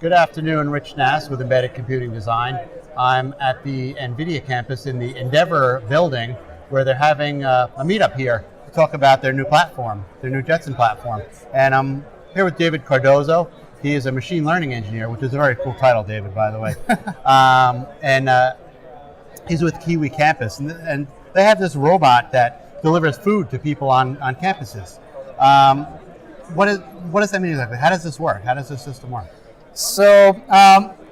Good afternoon, Rich Nass with Embedded Computing Design. I'm at the NVIDIA campus in the Endeavor building where they're having a meetup here to talk about their new platform, their new Jetson platform. And I'm here with David Cardozo. He is a machine learning engineer, which is a very cool title, David, by the way. He's with Kiwi Campus, and they have this robot that delivers food to people on campuses. What does that mean exactly? How does this work? How does this system work? So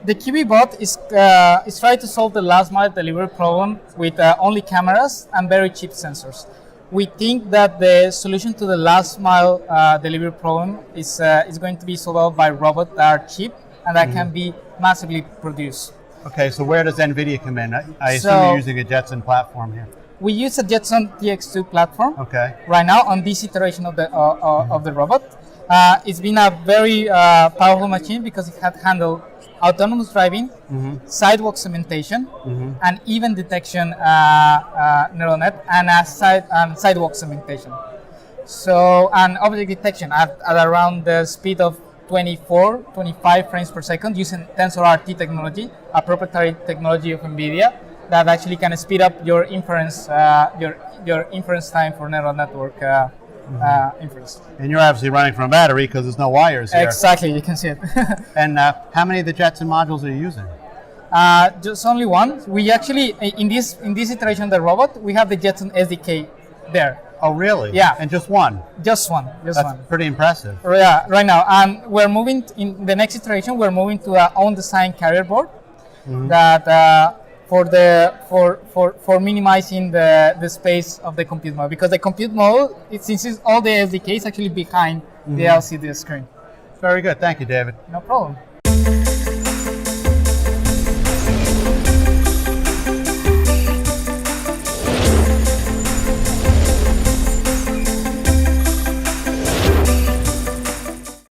the Kiwi bot is trying to solve the last mile delivery problem with only cameras and very cheap sensors. We think that the solution to the last mile delivery problem is going to be solved by robots that are cheap and that can be massively produced. Okay, so where does NVIDIA come in? I assume you're using a Jetson platform here. We use a Jetson TX2 platform. Okay. Right now on this iteration of the robot. It's been a very powerful machine because it had handled autonomous driving, sidewalk segmentation, and event detection neural net, and sidewalk segmentation. So, and object detection at around the speed of 25 frames per second using TensorRT technology, a proprietary technology of NVIDIA that actually can speed up your inference, your inference time for neural network inference. And you're obviously running from a battery because there's no wires here. Exactly, you can see it. And how many of the Jetson modules are you using? Just only one. We actually, in this iteration of the robot, we have the Jetson SDK there. Oh, really? Yeah. And just one? Just one. That's pretty impressive. Yeah, right now. And we're moving, in the next iteration, we're moving to our own design carrier board that for minimizing the space of the compute model, because the compute model, since all the SDK is actually behind the LCD screen. Very good. Thank you, David. No problem.